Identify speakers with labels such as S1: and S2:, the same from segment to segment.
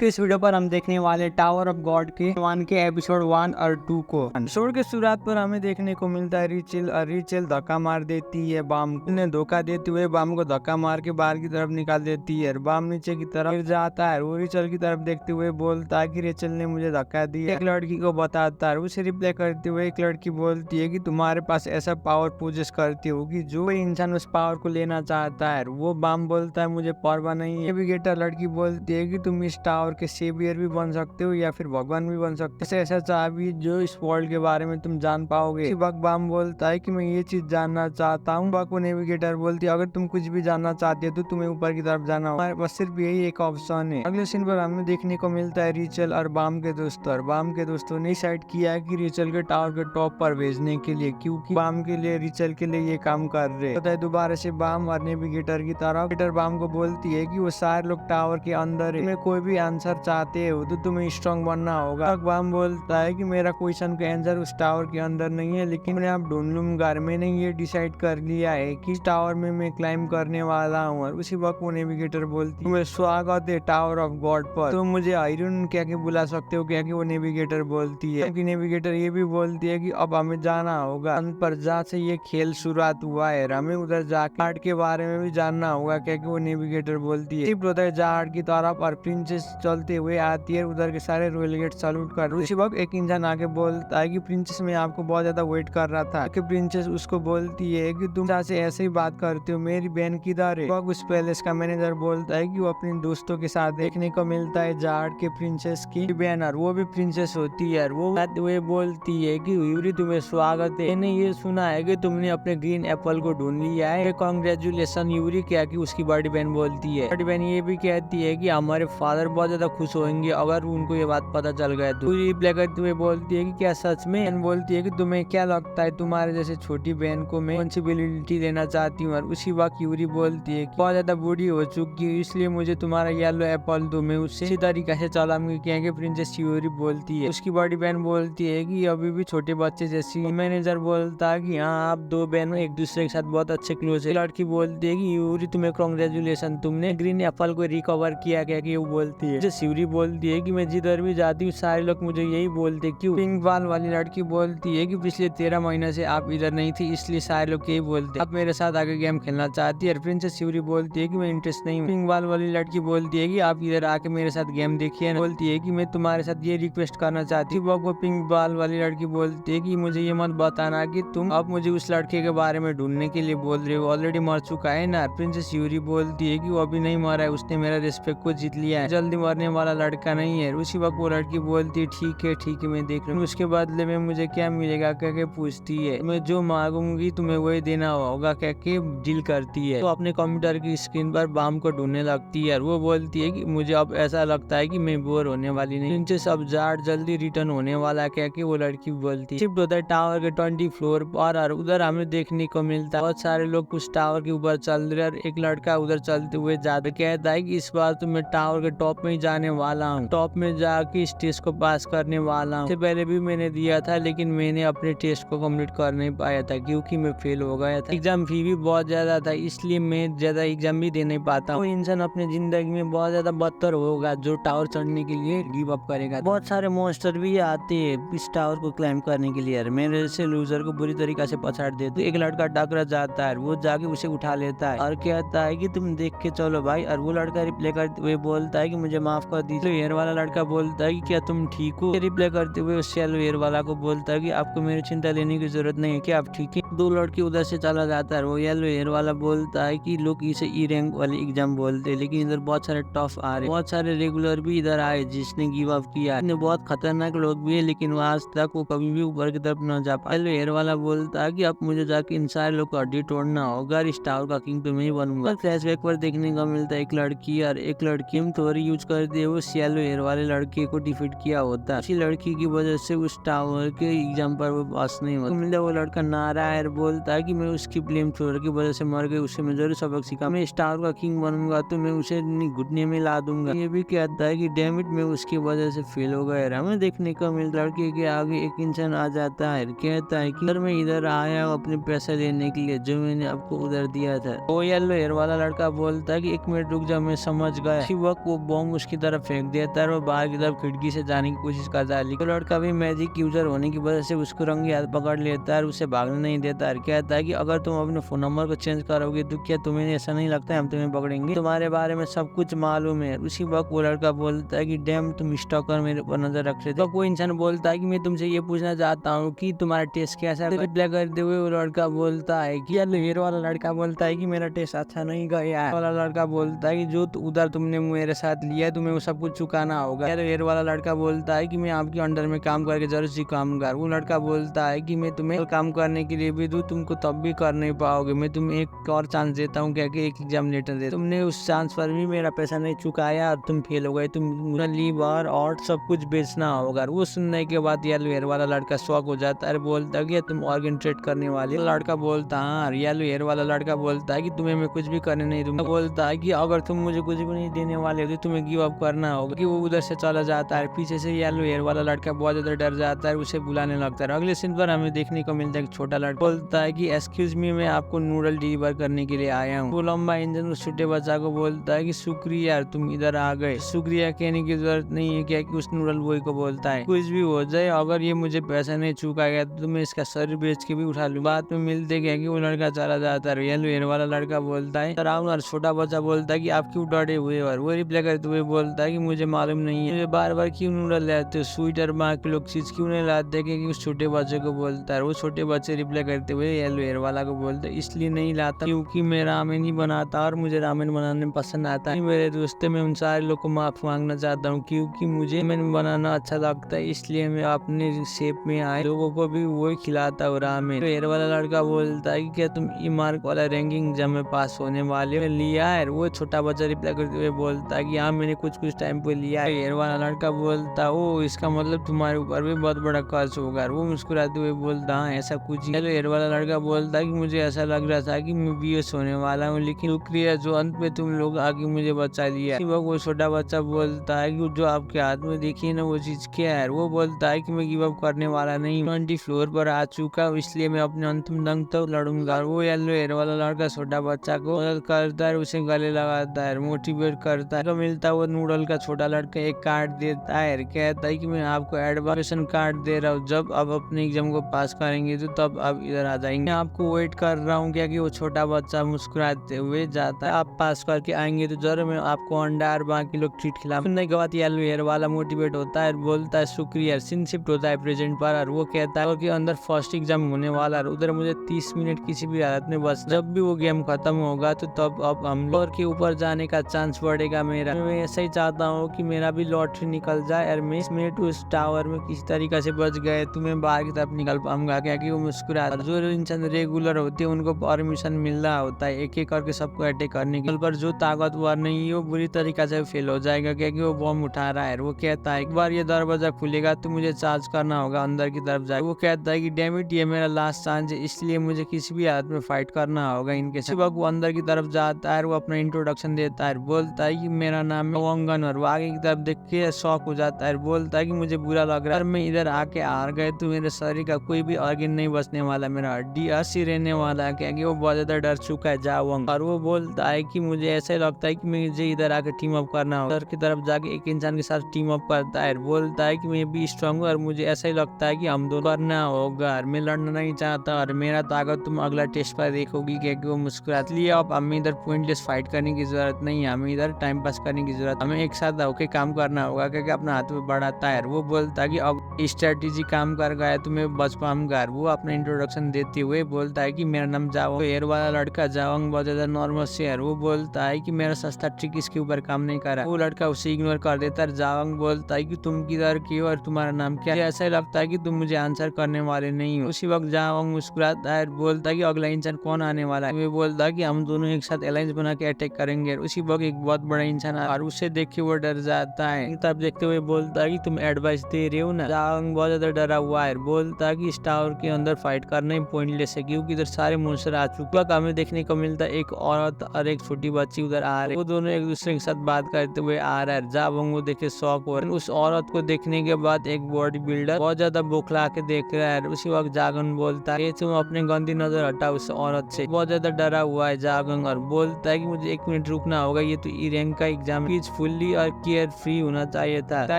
S1: इस वीडियो पर हम देखने वाले टावर ऑफ गॉड के 1 के एपिसोड 1 और 2 को। एपिसोड के शुरुआत पर हमें देखने को मिलता है रिचल धक्का मार देती है बाम को। उन्हें धोखा देते हुए बाम को धक्का मार के बाहर की तरफ निकाल देती है। बाम नीचे की तरफ गिर जाता है। वो रिचल की तरफ देखते हुए बोलता है कि रिचल ने मुझे धक्का दिया। एक लड़की को बताता है। उसे रिप्लाई करते हुए एक लड़की बोलती है कि तुम्हारे पास ऐसा पावर पोजेस करती होगी जो कोई इंसान उस पावर को लेना चाहता है। वो बाम बोलता है मुझे परवाह नहीं है। नेविगेटर लड़की बोलती है कि तुम इस टावर के सेवियर भी बन सकते हो या फिर भगवान भी बन सकते हो। ऐसा चाबी जो इस वर्ल्ड के बारे में तुम जान पाओगे। बक बाम बोलता है कि मैं ये चीज जानना चाहता हूँ। बक को नेविगेटर बोलती है अगर तुम कुछ भी जानना चाहते हो तो तुम्हें ऊपर की तरफ जाना होगा। हमारे पास सिर्फ यही एक ऑप्शन है। अगले सीन पर हमें देखने को मिलता है रिचल और बाम के दोस्तों। और बाम के दोस्तों ने डिसाइड किया है कि रिचल के टावर के टॉप पर भेजने के लिए, क्योंकि बाम के लिए रिचल के लिए ये काम कर रहे हैं। दोबारा से बाम और नेविगेटर की तरफ बाम को बोलती है कि वो सारे लोग टावर के अंदर है। कोई भी आंसर चाहते हो तो तुम्हें स्ट्रॉन्ग बनना होगा। बाम बोलता है कि मेरा क्वेश्चन का आंसर उस टावर के अंदर नहीं है, लेकिन मैं आप ढूंढ लूंगा। मैंने ये डिसाइड कर लिया है कि टावर में मैं क्लाइंब करने वाला हूँ। और उसी वक्त वो नेविगेटर बोलती है तुम्हें स्वागत है टावर ऑफ गॉड पर। तो मुझे आयरन क्या के बुला सकते हो क्या कि वो नेविगेटर बोलती है। क्योंकि नेविगेटर ये भी बोलती है कि अब हमें जाना होगा पर जहाँ से ये खेल शुरुआत हुआ है हमें उधर जाके के बारे में भी जानना होगा क्या कि वो नेविगेटर बोलती है। उधर जाट की तरफ और प्रिंसेस चलते हुए आती है। उधर के सारे रॉयल गेट सैल्यूट कर। उसी वक्त एक इंसान आके बोलता है कि प्रिंसेस मैं आपको बहुत ज्यादा वेट कर रहा था। कि प्रिंसेस उसको बोलती है कि तुम से ऐसे ही बात करते हो, मेरी बहन किधर है। उस पैलेस का मैनेजर बोलता है कि वो अपने दोस्तों के साथ देखने को मिलता है जाट के प्रिंसेस की बहन, और वो भी प्रिंसेस होती है। वो बोलती है कि यूरी तुम्हें स्वागत है। मैंने ये सुना है कि तुमने अपने ग्रीन एप्पल को ढूंढ लिया है। कांग्रेचुलेशन यूरी क्या कि उसकी बड़ी बहन बोलती है। बड़ी बहन ये भी कहती है कि हमारे फादर बहुत ज्यादा खुश होंगे अगर उनको ये बात पता चल गया तो। रिप्लाई करते हुए बोलती है कि क्या सच में। बहन बोलती है कि तुम्हें क्या लगता है तुम्हारे जैसे छोटी बहन को मैं रिस्पॉन्सिबिलिटी लेना चाहती हूँ। और उसी वक्त यूरी बोलती है कि बहुत ज्यादा बूढ़ी हो चुकी है इसलिए मुझे तुम्हारा येलो एप्पल दो, मैं उससे इसी तरीके से चलाऊंगी क्या प्रिंसेस यूरी बोलती है। उसकी बड़ी बहन बोलती है कि अभी भी छोटे बच्चे जैसी। मैनेजर बोलता है कि हाँ आप दो बहनों एक दूसरे के साथ बहुत अच्छे क्लोज है। लड़की बोलती है कि यूरी तुम्हें कांग्रेचुलेशन, तुमने ग्रीन एप्पल को रिकवर किया क्या कि वो बोलती है। शिवरी बोलती है कि मैं जिधर भी जाती हूँ सारे लोग मुझे यही बोलते क्यों। पिंक बाल वाली लड़की बोलती है कि पिछले 13 महीने से आप इधर नहीं थी इसलिए सारे लोग यही बोलते। आप मेरे साथ आगे गेम खेलना चाहती है। प्रिंसेस शिवरी बोलती है कि मैं इंटरेस्ट नहीं हूँ। पिंक बाल वाली लड़की बोलती है कि आप इधर आके मेरे साथ गेम देखिए। बोलती है कि मैं तुम्हारे साथ ये रिक्वेस्ट करना चाहती हूँ। वो पिंक बाल वाली लड़की बोलती है कि मुझे ये मत बताना कि तुम अब मुझे उस लड़के के बारे में ढूंढने के लिए बोल रहे हो, ऑलरेडी मर चुका है ना। प्रिंसेस शिवरी बोलती है कि वो अभी नहीं मरा है, उसने मेरा रिस्पेक्ट को जीत लिया है, जल्दी मरने वाला लड़का नहीं है। उसी वक्त वो लड़की बोलती है ठीक है मैं देख लूँ, उसके बदले में मुझे क्या मिलेगा कह के पूछती है। मैं जो मांगूंगी तुम्हें वही देना होगा कह के डील करती है। तो अपने कंप्यूटर की स्क्रीन पर बाम को ढूंढने लगती है। वो बोलती है कि मुझे अब ऐसा लगता है कि मैं बोर होने वाली नहीं, प्रिंसेस अब जाट जल्दी रिटर्न होने वाला कह के वो लड़की बोलती है। शिफ्ट होता है टावर के 20 फ्लोर पर और उधर हमें देखने को मिलता है बहुत सारे लोग कुछ टावर के ऊपर चल रहे हैं। एक लड़का उधर चलते हुए जाता कहता है कि इस बार तो मैं टावर के टॉप में ही जाने वाला हूँ, टॉप में जाके इस टेस्ट को पास करने वाला हूँ। इससे पहले भी मैंने दिया था लेकिन मैंने अपने टेस्ट को कंप्लीट कर नहीं पाया था क्योंकि मैं फेल हो गया था। एग्जाम फी भी बहुत ज्यादा था इसलिए मैं ज्यादा एग्जाम भी दे नहीं पाता। वो इंसान अपने जिंदगी में बहुत ज्यादा बदतर होगा जो टावर चढ़ने के लिए गिव अप करेगा। बहुत सारे मॉन्स्टर भी आते हैं इस टावर को क्लाइम करने के लिए। मेरे जैसे लूजर को बुरी तरीके से पछाड़ देते। एक लड़का टकरा जाता है, वो जाके उसे उठा लेता है और कहता है कि तुम देख के चलो भाई। और वो लड़का रिप्लाई करते हुए बोलता है कि मुझे माफ कर दीजिए। हेयर वाला लड़का बोलता है कि क्या तुम ठीक हो। रिप्लाई करते हुए उस येलो हेयर वाला को बोलता है कि आपको मेरी चिंता लेने की जरूरत नहीं है, क्या आप ठीक है। दो लड़के उधर से चला जाता है। वो येलो हेयर वाला बोलता है कि लोग इसे ई रैंक वाली एग्जाम बोलते हैं लेकिन इधर बहुत सारे टफ आ रहे, बहुत सारे रेगुलर भी इधर आए जिसने गिव अप किया। बहुत खतरनाक लोग भी है लेकिन वो आज तक वो कभी भी ऊपर की तरफ न जा पाए। येलो हेयर वाला बोलता है कि अब मुझे जाके इन सारे लोग को हड्डी तोड़ना होगा, इस टावर का किंग तो मैं ही बनूंगा। फ्लैशबैक पर देखने को मिलता है एक लड़की और एक लड़की थोड़ी यूज करते हुए उस येलो हेयर वाले लड़के को डिफीट किया होता है। उसी लड़की की वजह से उस टावर के एग्जाम पर वो पास नहीं होता। मिलता वो लड़का नारा है बोलता है कि मैं उसकी फ्लेम थ्रोअर की वजह से मर गई, उससे मैं जरूर सबक सीखा, मैं इस टावर का किंग बनूंगा तो मैं उसे घुटने में ला दूंगा। ये भी कहता है कि डैमिट मैं उसकी वजह से फेल हो गया। हमें देखने को मिलता लड़के के आगे एक इंसान आ जाता है, कहता है कि मैं इधर आया हूँ अपने पैसे लेने के लिए जो मैंने आपको उधर दिया था। वो येलो हेयर वाला लड़का बोलता है कि एक मिनट रुक जा मैं समझ गया। इसी वक्त वो बॉम्ब उसकी तरफ फेंक देता है और वो बाहर की तरफ खिड़की से जाने की कोशिश करता है। लेकिन लड़का भी मैजिक यूजर होने की वजह से उसको रंगे हाथ पकड़ लेता है और उसे भागने नहीं देता है। कहता है कि अगर तुम अपने फोन नंबर को चेंज करोगे तो क्या तुम्हें ऐसा नहीं लगता है हम तुम्हें पकड़ेंगे, तुम्हारे बारे में सब कुछ मालूम है। उसी वक्त वो लड़का बोलता है कि डैम तुम स्टॉकर मेरे ऊपर नजर रख रहे थे। तो वो इंसान बोलता है कि मैं तुमसे ये पूछना चाहता हूँ कि तुम्हारा टेस्ट कैसा है। रिप्लाई करते हुए वो लड़का बोलता है कि हेयर वाला लड़का बोलता है कि मेरा टेस्ट अच्छा नहीं गया है। वाला लड़का बोलता है कि जो उधर तुमने मेरे साथ लिया है तुम्हें वो सब कुछ चुकाना होगा। हेयर वाला लड़का बोलता है कि मैं आपके अंडर में काम करके जरूर सिखाऊंगा। वो लड़का बोलता है कि मैं तुम्हें काम करने के लिए भी दूं, तुमको तब भी कर नहीं पाओगे। मैं तुम्हें एक और चांस देता हूँ, क्या एक एग्जाम लेटर दे। तुमने उस चांस पर भी मेरा पैसा नहीं चुकाया और तुम फेल हो गए। तुम लीवर और सब कुछ बेचना होगा। वो सुनने के बाद येलो हेयर वाला लड़का शॉक हो जाता है, बोलता है कि तुम ऑर्गन ट्रेड करने वाले। लड़का बोलता है हाँ। येलो हेयर वाला लड़का बोलता है कि तुम्हें मैं कुछ भी करने नहीं दूंगा। बोलता है कि अगर तुम मुझे कुछ भी नहीं देने वाले हो तो तुम्हें गिव अप करना होगा। कि वो उधर से चला जाता है। पीछे से येलो हेयर वाला लड़का बहुत ज्यादा डर जाता है, उसे बुलाने लगता है। अगले सीन पर हमें देखने को मिलता है कि छोटा लड़का बोलता है कि एक्सक्यूज मी, मैं आपको नूडल डिलीवर करने के लिए आया हूँ। वो लंबा इंजन उस छोटे बच्चा को बोलता है कि शुक्रिया तुम इधर आ गए। शुक्रिया कहने की जरूरत नहीं है, क्या कि उस नूडल बॉय को बोलता है कुछ भी हो जाए अगर ये मुझे पैसा नहीं चुकाएगा तो मैं इसका शरीर बेच के भी उठा लूँ। बाद में मिलते क्या कि वो लड़का चला जाता है। येलो हेयर वाला लड़का बोलता है और छोटा बच्चा बोलता है कि आप क्यों डरे हुए। और वो रिप्लाई करते हुए बोलता है कि मुझे मालूम नहीं है, मुझे बार बार क्यों नूडल लाते हो, स्वीट और माँ के लोग चीज क्यों नहीं लाते। कि उस छोटे बच्चे को बोलता है। वो छोटे बच्चे रिप्लाई करते हुए येलो हेयर वाला को बोलते इसलिए नहीं लाता क्योंकि मैं रामेन ही बनाता और मुझे रामेन बनाने पसंद आता है। मेरे दोस्तों में उन सारे लोग को माफ मांगना चाहता हूँ क्योंकि मुझे रामेन बनाना अच्छा लगता है, इसलिए मैं अपने शेप में आए लोगों को भी वही खिलाता हूँ रामेन। हेयर वाला लड़का बोलता है कि क्या तुम ई मार्क वाला रैंकिंग एग्जाम में पास होने वाले लिया है। वो छोटा बच्चा रिप्लाई करते हुए बोलता है कि हाँ मैंने कुछ टाइम पे लिया है। हेयर वाला लड़का बोलता है ओ इसका मतलब तुम्हारे ऊपर भी बहुत बड़ा कर्ज होगा। वो मुस्कुराते हुए बोलता हाँ ऐसा कुछ। हेयर वाला लड़का बोलता है कि मुझे ऐसा लग रहा था कि मैं बीएस होने वाला हूँ, लेकिन शुक्रिया जो अंत में तुम लोग आगे मुझे बचा लिया। वो छोटा बच्चा बोलता है कि जो आपके हाथ में देखिए ना वो चीज क्या है। वो बोलता है कि मैं गिव अप करने वाला नहीं, 20 फ्लोर पर आ चुका हूँ इसलिए मैं अपने अंतिम दम तक लड़ूंगा। वो येलो हेयर वाला लड़का छोटा बच्चा को मदद करता है, उसे गले लगाता है, मोटिवेट करता है। तो मिलता वो नूडल का छोटा लड़का एक कार्ड देता है, कहता है कि मैं आपको एडमिशन कार्ड दे रहा हूँ, जब आप अपने एग्जाम को पास करेंगे तो तब आप इधर आ जाएंगे, मैं आपको वेट कर रहा हूँ। क्या कि वो छोटा बच्चा मुस्कुराते हुए जाता है। आप पास करके आएंगे तो जरूर मैं आपको अंडा और बाकी लोग ट्रीट खिला। सुनने के बाद येलो हेयर वाला मोटिवेट होता है, बोलता है शुक्रिया। सीन शिफ्ट होता है प्रेजेंट पर और वो कहता है कि अंदर फर्स्ट एग्जाम होने वाला है, उधर मुझे 30 मिनट किसी भी हालत में बस, जब भी वो गेम खत्म होगा तो तब अब हम लोग के ऊपर जाने का चांस बढ़ेगा मेरा। मैं ऐसा ही चाहता हूँ कि मेरा भी लॉटरी निकल जाए और मैं इसमें उस टावर में किसी तरीके से बच गए तो मैं बाहर की तरफ निकल पाऊंगा। क्या कि वो मुस्कुरा। जो इंसान रेगुलर होते हैं उनको परमिशन मिल रहा होता है एक एक करके सबको अटैक करने के, पर जो ताकतवर नहीं है वो बुरी तरीके से फेल हो जाएगा क्योंकि वो बम उठा रहा है। वो कहता है एक बार ये दरवाजा खुलेगा तो मुझे चार्ज करना होगा अंदर की तरफ जाए। वो कहता है कि डैम इट ये मेरा लास्ट चांस है, इसलिए मुझे किसी भी हालत में फाइट करना होगा इनके साथ। वो अंदर की तरफ जाता है, वो अपना इंट्रोडक्शन देता है, बोलता है कि मेरा नाम है वंगन। और वो आगे की तरफ देख के शॉक हो जाता है, बोलता है कि मुझे बुरा लग रहा है, मैं इधर आके हार गए तो मेरे शरीर का कोई भी ऑर्गन नहीं बचने वाला, मेरा हड्डी ऐसी रहने वाला है। क्योंकि वो बहुत ज्यादा डर चुका है जावंग। और वो बोलता है कि मुझे ऐसा लगता है कि मुझे इधर आके टीम अप करना होगा। की तरफ जाके एक इंसान के साथ टीम अप करता है, बोलता है कि मैं भी स्ट्रांग हूँ और मुझे ऐसा ही लगता है कि हम दोनों करना होगा। मैं लड़ना नहीं चाहता और मेरा ताकत तुम अगला टेस्ट पर देखोगी। क्योंकि वो मुस्कुराती है अब हमें इधर पॉइंटलेस फाइट करने की जरूरत नहीं है, हमें इधर टाइम पास करने की जरूरत, हमें एक साथ होके काम करना होगा। क्योंकि अपना हाथ में बढ़ाता है। वो बोलता है कि अब स्ट्रेटेजी काम कर गया तो मैं बच पाऊंगा। वो अपना इंट्रोडक्शन देते हुए बोलता है कि मेरा नाम जावंग। हेयर वाला लड़का जावंग बहुत ज्यादा नॉर्मल से है। वो बोलता है कि मेरा सस्ता ट्रिक इसके ऊपर काम नहीं कर रहा। वो लड़का उसे इग्नोर कर देता है। जावंग बोलता है कि तुम किधर की हो और तुम्हारा नाम क्या है, ऐसा ही लगता है कि तुम मुझे आंसर करने वाले नहीं हो। उसी वक्त जावंग मुस्कुराता है, बोलता है कि अगला इंसान कौन आने वाला है। वो बोलता है कि हम दोनों एक साथ अलायंस बना के अटैक करेंगे। उसी वक्त एक बहुत बड़ा इंसान और उसे देख के वो डर जाता है, तब देखते हुए बोलता है कि तुम एडवाइस दे रहे हो ना। जावंग बहुत ज्यादा डरा हुआ है, बोलता है कि इस टावर के अंदर फाइट करना ही पॉइंटलेस है क्योंकि इधर सारे मॉन्स्टर आ चुके हैं। हमें देखने को मिलता है एक औरत और एक छोटी बच्ची उधर आ रही है, वो दोनों एक दूसरे के साथ बात करते हुए आ रहा है। जावंग वो देखे शॉक हो रहा है। उस औरत को देखने के बाद एक बॉडी बिल्डर बहुत ज्यादा बौखला के देख रहा है। उसी वक्त जागन बोलता है तुम अपने गंदी नजर हटाओ उस औरत से। बहुत ज्यादा डरा हुआ है जागन और बोलता है कि मुझे 1 मिनट रुकना होगा, ये तो ई रैंक का एग्जाम, प्लीज पीसफुली और केयर फ्री होना चाहिए था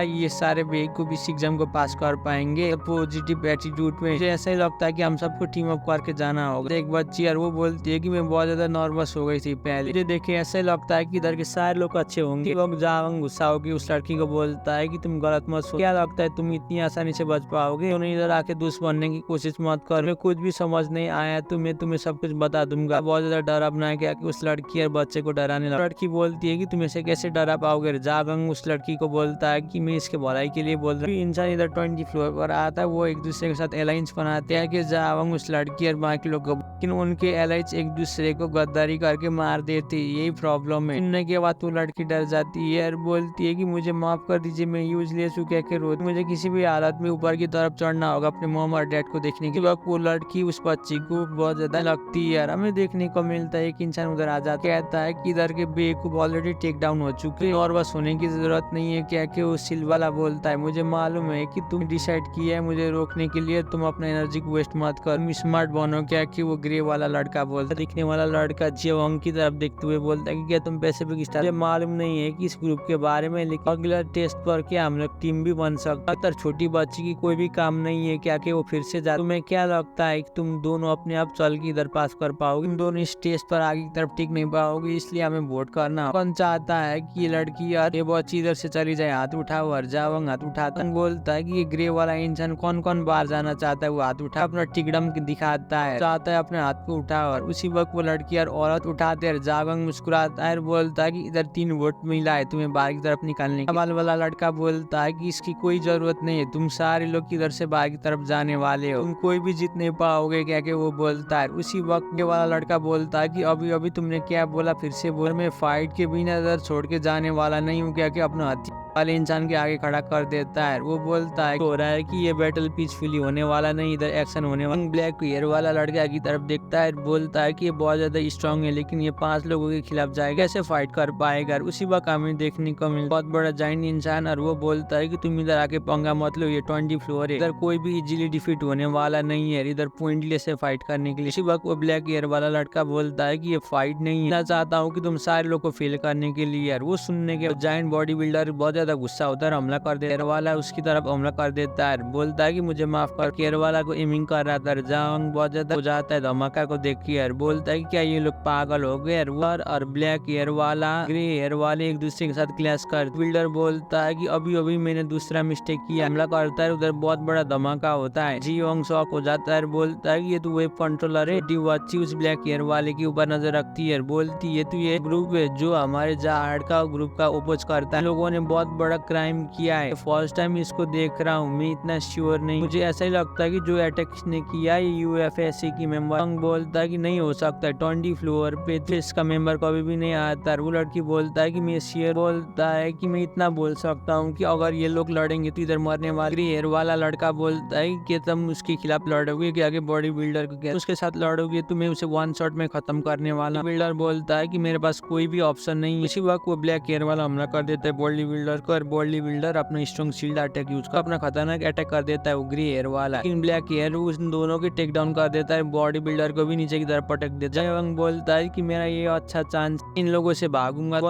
S1: ये सारे बेवकूफ एग्जाम को पास कर पाएंगे पॉजिटिव एटीट्यूड में। मुझे ऐसा ही लगता है कि हम सबको टीम अप करके जाना होगा। एक बच्ची यार वो बोलती है कि मैं बहुत ज्यादा नर्वस हो गई थी पहले। मुझे देखे ऐसा ही लगता है कि इधर के सारे लोग अच्छे होंगे। लोग जावंग गुस्सा होगी उस लड़की को बोलता है कि तुम गलत मत सोचो। क्या लगता है तुम इतनी आसानी से बच पाओगे? तुमने इधर आके दोस्त बनने की कोशिश मत कर। मैं कुछ भी समझ नहीं आया तो मैं तुम्हें सब कुछ बता दूंगा। बहुत ज्यादा डरावना है क्या कि उस लड़की और बच्चे को डराने लगा। लड़की बोलती है कि तुम इसे कैसे डरा पाओगे? जावंग उस लड़की को बोलता है कि मैं इसके भलाई के लिए बोल रहा हूँ। इंसान इधर 20 फ्लोर पर आता है। वो एक दूसरे के साथ अलायंस बनाते हैं कि जावंग उस लड़की और बाकी लोग को, लेकिन उनके अलायंस एक दूसरे को गद्दारी करके मार देते। यही प्रॉब्लम है। सुनने के बाद वो लड़की डर जाती है और बोलती है कि मुझे माफ कर दीजिए, मैं यूजलेस हूँ कह के रो। मुझे किसी भी हालत में ऊपर की तरफ चढ़ना होगा अपने मॉम और डैड को देखने के वक्त। वो लड़की उस बच्ची को बहुत ज्यादा लगती है यार। हमें देखने को मिलता है एक इंसान उधर आ जाता कहता है कि इधर के बेवकूफ ऑलरेडी टेक डाउन हो चुके और बस होने की जरूरत नहीं है। क्या कि वो सिलवाला बोलता है मुझे मालूम है कि तुम डिसाइड किया है मुझे रोकने के लिए, तुम अपना एनर्जी को वेस्ट मत कर, तुम स्मार्ट बनो। क्या कि वो ग्रे वाला लड़का बोलता है। दिखने वाला लड़का जियोंग की तरफ देखते हुए बोलता है कि क्या तुम पैसिफिक स्टार? मुझे मालूम नहीं है कि इस ग्रुप के बारे में, लेकिन अगला टेस्ट पर क्या हम लोग टीम भी बन सकता है। छोटी बच्ची की कोई भी काम नहीं है। क्या कि वो फिर से जा। तुम्हें क्या लगता है कि तुम दोनों अपने आप चल के इधर पास कर पाओगे? तुम दोनों इस टेस्ट पर आगे की तरफ टिक नहीं पाओगे, इसलिए हमें वोट करना। कौन चाहता है कि ये लड़की यार ये बच्ची इधर से चली जाए? हाथ उठाओ। और जावंग हाथ उठाता बोलता है कि ये ग्रे वाला इंसान कौन कौन बाहर जाना चाहता है? वो हाथ उठा अपना टिकड़म दिखाता है, चाहता है अपने हाथ को उठा। और उसी वक्त वो लड़की और औरत उठाते हैं। जावंग मुस्कुराता है और बोलता है कि इधर 3 वोट मिला है तुम्हें बाहर की तरफ निकालने के। कमाल वाला लड़का बोलता है कि इसकी कोई जरूरत नहीं है, तुम सारे लोग इधर से बाहर की तरफ जाने वाले हो, तुम कोई भी जीत नहीं पाओगे। क्या कि वो बोलता है। उसी वक्त वाला लड़का बोलता है कि अभी अभी तुमने क्या बोला? फिर से बोल। मैं फाइट के बिना इधर छोड़ के जाने वाला नहीं हूँ। क्या कि अपना हथियार वाले इंसान के आगे खड़ा कर देता है। वो बोलता है हो रहा है कि ये बैटल पीसफुली होने वाला नहीं, इधर एक्शन होने वाला। ब्लैक हेयर वाला लड़का की तरफ देखता है, बोलता है कि ये बहुत ज्यादा स्ट्रांग है, लेकिन ये 5 लोगों के खिलाफ जाएगा, कैसे फाइट कर पाएगा? उसी वक्त हमें देखने को मिलता बहुत बड़ा जाइंट इंसान। और वो बोलता है कि तुम इधर आके पंगा मत लो, ये 20 फ्लोर है, इधर कोई भी इजीली डिफीट होने वाला नहीं है, इधर पॉइंटलेस है फाइट करने के लिए। इसी वक्त वो ब्लैक हेयर वाला लड़का बोलता है कि ये फाइट नहीं है, मैं चाहता हूँ कि तुम सारे लोग को फेल करने के लिए। यार वो सुनने के जाइंट बॉडी बिल्डर बहुत ज्यादा गुस्सा होता है, हमला कर देता है। वाला उसकी तरफ हमला कर देता है, बोलता है कि मुझे माफ कर। केयर वाला को एमिंग कर रहा था। जावंग बहुत ज्यादा हो जाता है धमाका को देख के यार, बोलता है कि क्या ये लोग पागल हो गए? और ब्लैक हेयर वाला ग्रे हेयर वाले एक दूसरे के साथ क्लैश कर। बिल्डर बोलता है कि अभी अभी मैंने दूसरा मिस्टेक किया, हमला करता है। उधर बहुत बड़ा धमाका होता है। जियोंग शॉक हो जाता है, बोलता है कि ये तो वेब कंट्रोलर है। बच्ची उस ब्लैक हेयर वाले के ऊपर नजर रखती है, बोलती है तो ये ग्रुप है जो हमारे जार्ड का ग्रुप का ओपोज करता है। लोगों ने बहुत बड़ा क्राइम किया है, फर्स्ट टाइम इसको देख रहा हूँ, मैं इतना श्योर नहीं, मुझे ऐसा ही लगता है कि जो अटैक इसने किया है यूएफएससी की मेंबर। बोलता है कि नहीं हो सकता, 20 फ्लोर पे तो इसका मेंबर कभी भी नहीं आता। वो लड़की बोलता है कि मैं शेयर बोलता है कि मैं इतना बोल सकता हूँ कि अगर ये लोग लड़ेंगे तो इधर मरने वाले। हेयर वाला लड़का बोलता है कि तुम उसके खिलाफ लड़ोगे कि आगे बॉडी बिल्डर को उसके साथ लड़ोगे तो मैं उसे 1 शॉट में खत्म करने वाला। बिल्डर बोलता है कि मेरे पास कोई भी ऑप्शन नहीं। इसी वक्त वो ब्लैक हेयर वाला हमला कर देता है बॉडी बिल्डर को, और बॉडी बिल्डर अपना स्ट्रॉन्ग शील्ड अटैक यूज कर अपना खतरनाक अटैक कर देता है वो ग्रे हेयर वाला। लेकिन ब्लैक हेयर उस दोनों के टेक डाउन कर देता है, बॉडी बिल्डर को भी नीचे की तरफ पटक देता है। एवं बोलता है कि मेरा ये अच्छा चांस, इन लोगों से भागूंगा।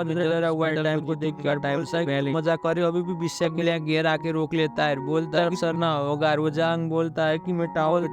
S1: टाइम को देखकर टाइम मजा करे अभी भी विषय ब्लैक हेयर आके रोक लेता है, बोलता है सर ना होगा। वो जांग बोलता है कि मैं टावल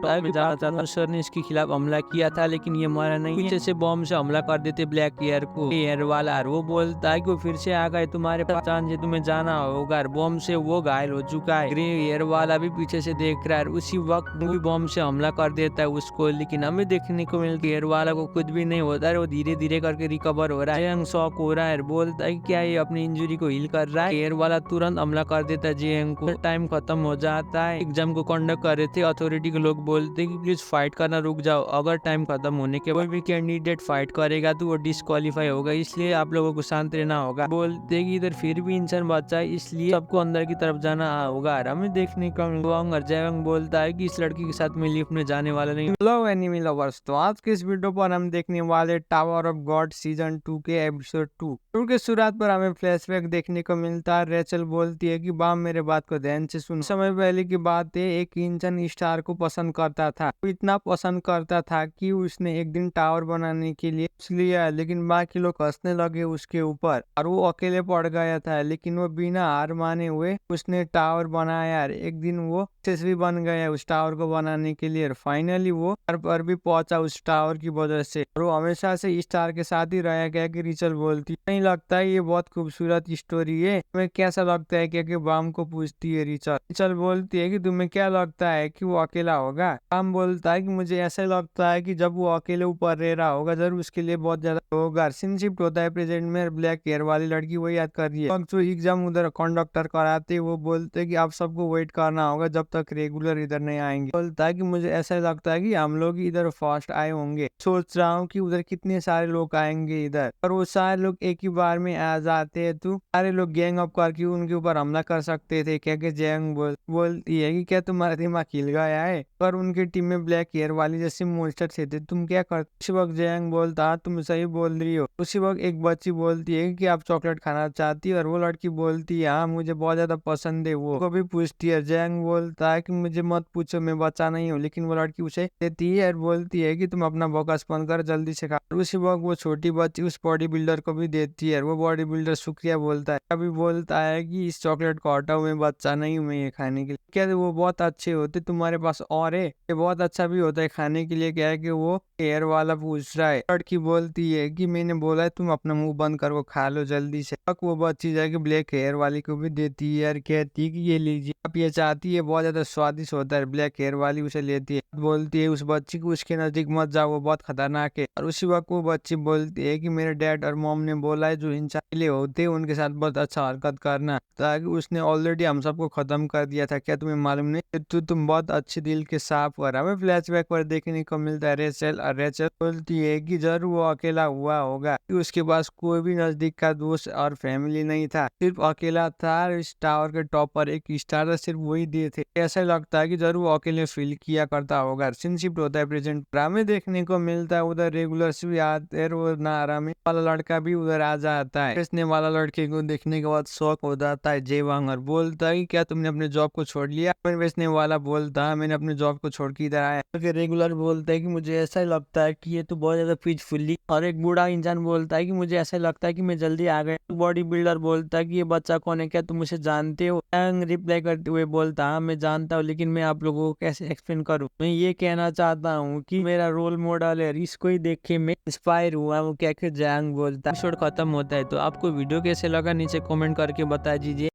S1: सर ने इसके खिलाफ हमला किया था लेकिन ये मरा नहीं। पीछे से बॉम्ब से हमला कर देते ब्लैक हेयर को। हेयर वाला वो बोलता है कि वो फिर से आ गए, तुम्हारे पास चांस है, तुम्हें जाना होगा। बॉम्ब से वो घायल हो चुका है। ग्रे हेयर वाला भी पीछे से देख रहा है, उसी वक्त वो भी बॉम्ब से हमला कर देता है उसको। लेकिन हमें देखने को मिलता है हेयर वाला को कुछ भी नहीं होता है, वो धीरे धीरे करके रिकवर हो रहा है। शॉक हो रहा है, बोलता है क्या ये अपनी इंजरी को हील कर रहा है। हेयर वाला तुरंत हमला कर देता है जेएंग को। टाइम खत्म हो जाता है, एग्जाम को कंडक्ट कर रहे थे। अथॉरिटी के लोग बोलते हैं कि प्लीज फाइट करना रुक जाओ, अगर टाइम खत्म होने के कोई भी कैंडिडेट फाइट करेगा तो वो डिस्क्वालीफाई होगा, इसलिए आप लोगों को शांत रहना होगा। बोलते कि इधर फिर भी इंसान बचा है, इसलिए सबको अंदर की तरफ जाना होगा। हमें देखने को जयंग बोलता है कि इस लड़की के साथ मैं लिफ्ट में जाने वाला नहीं। हेलो एनिमी लवर्स, तो आज के इस वीडियो पर हम देखने वाले टावर ऑफ गॉड सीजन 2 के एपिसोड 2 के शुरुआत पर हमें फ्लैशबैक देखने को मिलता है। रेचल बोलती है कि बाम मेरे बात को ध्यान से सुनो। समय पहले की बात है, एक इंसान स्टार को पसंद करता था, वो इतना पसंद करता था कि उसने एक दिन टावर बनाने के लिए लिया, लेकिन बाकी लोग हंसने लगे उसके ऊपर और वो अकेले पड़ गया था, लेकिन वो बिना हार माने हुए उसने टावर बनाया यार। एक दिन वो यशस्वी बन गया उस टावर को बनाने के लिए। फाइनली वो घर पर भी पहुंचा उस टावर की वजह से। और वो हमेशा से स्टार के साथ ही रहा गया कि रिचल बोलती नहीं लगता है ये बहुत खूबसूरत स्टोरी है, तुम्हें कैसा लगता है? क्या बाम को पूछती है रिचल। रिचल बोलती है कि तुम्हें क्या लगता है कि वो अकेला होगा? बाम बोलता है कि मुझे ऐसा लगता है कि जब वो अकेले ऊपर रह रहा होगा जरूर उसके लिए बहुत ज्यादा होगा। सीन शिफ्ट होता है प्रेजेंट में। ब्लैक हेयर वाली लड़की वो याद कर रही है जो एग्जाम उधर कंडक्टर कराते वो बोलते हैं कि आप सबको वेट करना होगा जब तक रेगुलर इधर नहीं आएंगे। बोलता है कि मुझे ऐसा लगता है कि हम लोग इधर फर्स्ट आए होंगे। सोच रहा हूँ कि उधर कितने सारे लोग आएंगे इधर, और वो सारे लोग एक ही बार में आ जाते हैं तो सारे लोग गैंग अप करके उनके ऊपर हमला कर सकते थे। क्या कि जैंग बोलती है कि क्या तुम्हारा दिमाग हिल गया है? पर उनकी टीम में ब्लैक हेयर वाली जैसे मॉन्स्टर थे तुम क्या करते? उसी वक्त जैंग बोलता तुम सही बोल रही हो। उसी वक्त एक बच्ची बोलती है कि आप चॉकलेट खाना चाहती है, और वो लड़की बोलती है हाँ मुझे बहुत ज्यादा पसंद है। वो को भी पूछती है। जैंग बोलता है कि मुझे मत पूछो मैं बच्चा नहीं हूँ, लेकिन वो लड़की उसे देती है और बोलती है कि तुम अपना बकवास बंद कर जल्दी से खा। उसी वक्त वो छोटी बच्ची उस बॉडी बिल्डर को भी देती है। वो बॉडी बिल्डर शुक्रिया बोलता है, अभी बोलता है कि इस चॉकलेट को हटाओ मैं बच्चा नहीं हूँ मैं ये खाने के लिए। क्या वो बहुत अच्छे होते तुम्हारे पास और है? ये बहुत अच्छा भी होता है खाने के लिए। क्या है कि वो हेयर वाला पूछ रहा है। लड़की बोलती है कि मैंने बोला है तुम अपना मुंह बंद कर वो खा लो जल्दी से। वो बच्ची जाके ब्लैक हेयर वाली को भी देती है और कहती है कि ये लीजिए आप ये चाहती है, बहुत ज्यादा स्वादिष्ट होता है। ब्लैक हेयर वाली उसे लेती है, बोलती है उस बच्ची को उसके नजदीक मत जाओ वो बहुत खतरनाक है। और उसी वक्त वो बच्ची बोलती है कि मेरे डैड और मॉम ने बोला है जो इंसान होते हैं उनके साथ बहुत अच्छा हरकत करना, ताकि उसने ऑलरेडी हम सबको खत्म कर दिया था। क्या तुम्हें मालूम नहीं? तुम बहुत अच्छे दिल के साफ हो। हमें फ्लैशबैक पर देखने को मिलता है रेचल, और रेचल बोलती है कि जरूर वो अकेला हुआ होगा कि उसके पास कोई भी नजदीक का दोस्त और फैमिली नहीं था, सिर्फ अकेला था। इस टावर के टॉप पर एक स्टार था, सिर्फ वही दिए थे। ऐसा लगता है कि जरूर वो अकेले फील किया करता होगा। सीन शिफ्ट होता है प्रेजेंट। हमें देखने को मिलता है उधर रेगुलर्स भी आते हैं और नारा में वाला लड़का भी उधर आ जाता है। बेचने वाला लड़के को देखने के बाद शौक हो जाता है जेवांग, और बोलता है कि क्या तुमने अपने जॉब को छोड़ लिया? बेचने वाला बोलता है मैंने अपने जॉब को छोड़ के इधर आया। तो रेगुलर बोलता है कि मुझे ऐसा ही लगता है कि ये तो बहुत ज्यादा पीसफुली। और एक बूढ़ा इंसान बोलता है कि मुझे ऐसा लगता है कि मैं जल्दी आ गया। बॉडी बिल्डर बोलता है कि ये बच्चा कौन है, क्या तुम मुझे जानते हो? रिप्लाई करते हुए बोलता हाँ मैं जानता हूँ, लेकिन मैं आप लोगों को कैसे एक्सप्लेन करूँ? मैं ये कहना चाहता हूँ कि मेरा रोल मॉडल है, इसको ही देख के मैं इंस्पायर हुआ। वो क्या जैंग बोलता है। एपिसोड खत्म होता है। तो आपको वीडियो कैसे लगा नीचे कमेंट करके बता दीजिए।